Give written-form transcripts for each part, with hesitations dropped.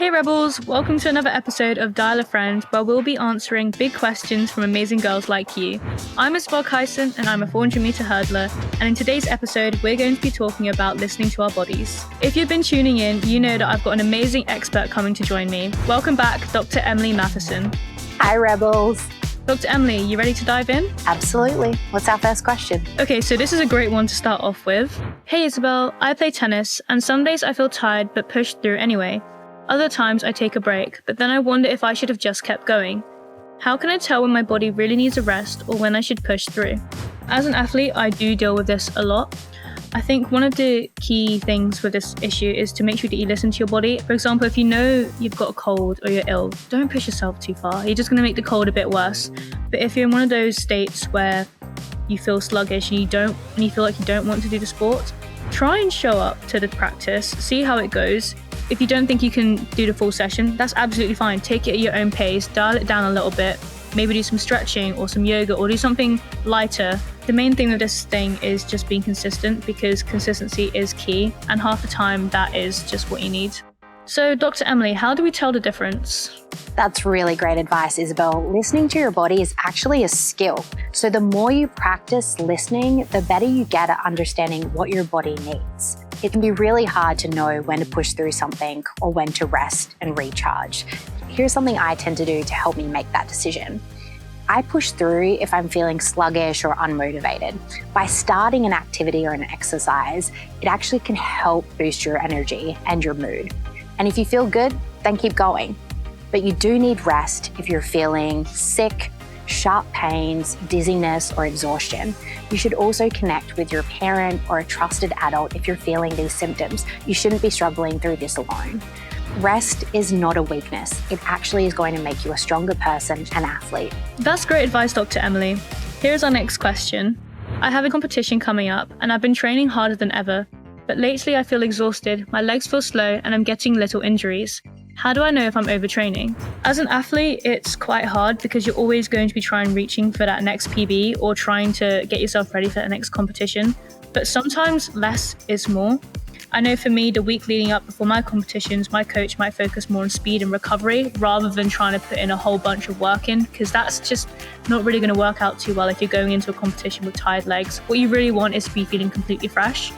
Hey Rebels, welcome to another episode of Dial a Friend, where we'll be answering big questions from amazing girls like you. I'm Isabelle Kyson and I'm a 400-meter hurdler, and in today's episode we're going to be talking about listening to our bodies. If you've been tuning in, you know that I've got an amazing expert coming to join me. Welcome back, Dr. Emily Matheson. Hi Rebels. Dr. Emily, you ready to dive in? Absolutely. What's our first question? Okay, so this is a great one to start off with. Hey Isabelle, I play tennis, and some days I feel tired but push through anyway. Other times I take a break, but then I wonder if I should have just kept going. How can I tell when my body really needs a rest or when I should push through? As an athlete, I do deal with this a lot. I think one of the key things with this issue is to make sure that you listen to your body. For example, if you know you've got a cold or you're ill, don't push yourself too far. You're just going to make the cold a bit worse. But if you're in one of those states where you feel sluggish and you feel like you don't want to do the sport, try and show up to the practice, see how it goes. If you don't think you can do the full session, that's absolutely fine. Take it at your own pace, dial it down a little bit, maybe do some stretching or some yoga or do something lighter. The main thing with this thing is just being consistent, because consistency is key, and half the time that is just what you need. So Dr. Emily, how do we tell the difference? That's really great advice, Isabelle. Listening to your body is actually a skill. So the more you practice listening, the better you get at understanding what your body needs. It can be really hard to know when to push through something or when to rest and recharge. Here's something I tend to do to help me make that decision. I push through if I'm feeling sluggish or unmotivated. By starting an activity or an exercise, it actually can help boost your energy and your mood. And if you feel good, then keep going. But you do need rest if you're feeling sick, sharp pains, dizziness, or exhaustion. You should also connect with your parent or a trusted adult if you're feeling these symptoms. You shouldn't be struggling through this alone. Rest is not a weakness. It actually is going to make you a stronger person and athlete. That's great advice, Dr. Emily. Here's our next question. I have a competition coming up and I've been training harder than ever, but lately I feel exhausted, my legs feel slow, and I'm getting little injuries. How do I know if I'm overtraining? As an athlete, it's quite hard because you're always going to be reaching for that next PB or trying to get yourself ready for that next competition. But sometimes less is more. I know for me, the week leading up before my competitions, my coach might focus more on speed and recovery rather than trying to put in a whole bunch of work in, because that's just not really going to work out too well if you're going into a competition with tired legs. What you really want is to be feeling completely fresh.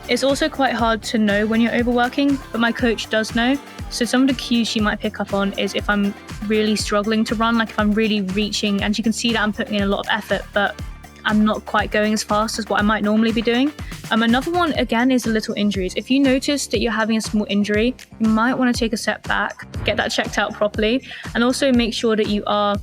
It's also quite hard to know when you're overworking, but my coach does know. So some of the cues she might pick up on is if I'm really struggling to run, like if I'm really reaching, and she can see that I'm putting in a lot of effort, but I'm not quite going as fast as what I might normally be doing. Another one, again, is the little injuries. If you notice that you're having a small injury, you might want to take a step back, get that checked out properly, and also make sure that you are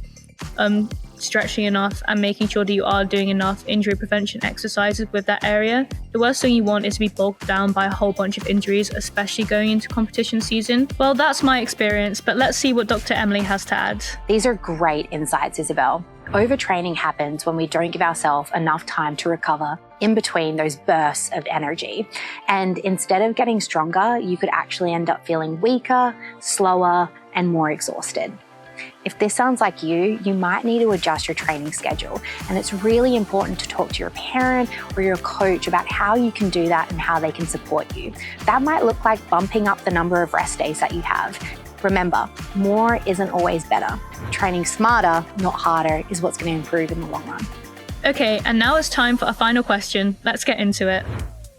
stretching enough and making sure that you are doing enough injury prevention exercises with that area. The worst thing you want is to be bogged down by a whole bunch of injuries, especially going into competition season. Well, that's my experience, but let's see what Dr. Emily has to add. These are great insights, Isabelle. Overtraining happens when we don't give ourselves enough time to recover in between those bursts of energy. And instead of getting stronger, you could actually end up feeling weaker, slower, and more exhausted. If this sounds like you might need to adjust your training schedule. And it's really important to talk to your parent or your coach about how you can do that and how they can support you. That might look like bumping up the number of rest days that you have. Remember, more isn't always better. Training smarter, not harder, is what's going to improve in the long run. Okay, and now it's time for our final question. Let's get into it.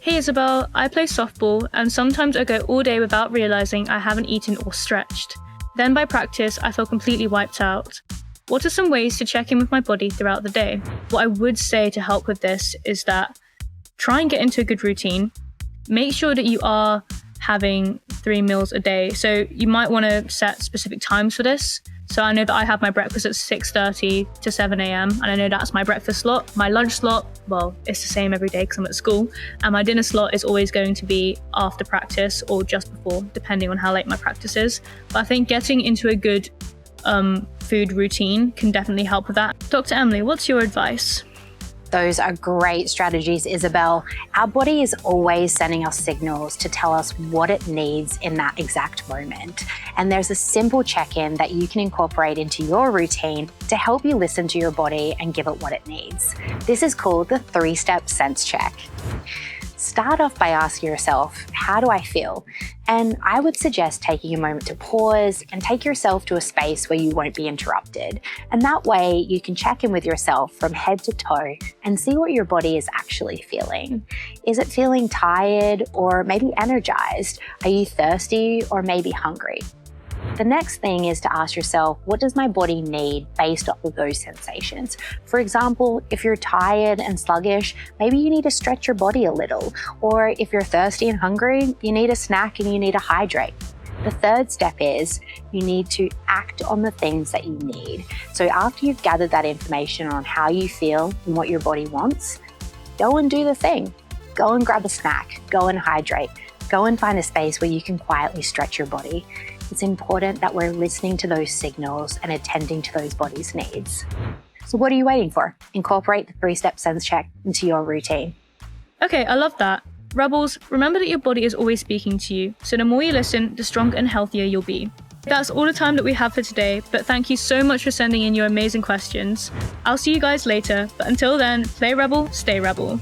Hey Isabelle, I play softball and sometimes I go all day without realizing I haven't eaten or stretched. Then by practice, I feel completely wiped out. What are some ways to check in with my body throughout the day? What I would say to help with this is that try and get into a good routine. Make sure that you are having 3 meals a day. So you might want to set specific times for this. So I know that I have my breakfast at 6:30 to 7 a.m. and I know that's my breakfast slot. My lunch slot, well, it's the same every day because I'm at school. And my dinner slot is always going to be after practice or just before, depending on how late my practice is. But I think getting into a good food routine can definitely help with that. Dr. Emily, what's your advice? Those are great strategies, Isabelle. Our body is always sending us signals to tell us what it needs in that exact moment. And there's a simple check-in that you can incorporate into your routine to help you listen to your body and give it what it needs. This is called the 3-step sense check. Start off by asking yourself, how do I feel? And I would suggest taking a moment to pause and take yourself to a space where you won't be interrupted. And that way you can check in with yourself from head to toe and see what your body is actually feeling. Is it feeling tired or maybe energized? Are you thirsty or maybe hungry? The next thing is to ask yourself, what does my body need based off of those sensations? For example, if you're tired and sluggish, maybe you need to stretch your body a little. Or if you're thirsty and hungry, you need a snack and you need to hydrate. The third step is you need to act on the things that you need. So after you've gathered that information on how you feel and what your body wants, go and do the thing. Go and grab a snack, go and hydrate, go and find a space where you can quietly stretch your body. It's important that we're listening to those signals and attending to those body's needs. So what are you waiting for? Incorporate the 3-step sense check into your routine. Okay, I love that. Rebels, remember that your body is always speaking to you, so the more you listen, the stronger and healthier you'll be. That's all the time that we have for today, but thank you so much for sending in your amazing questions. I'll see you guys later, but until then, play Rebel, stay Rebel.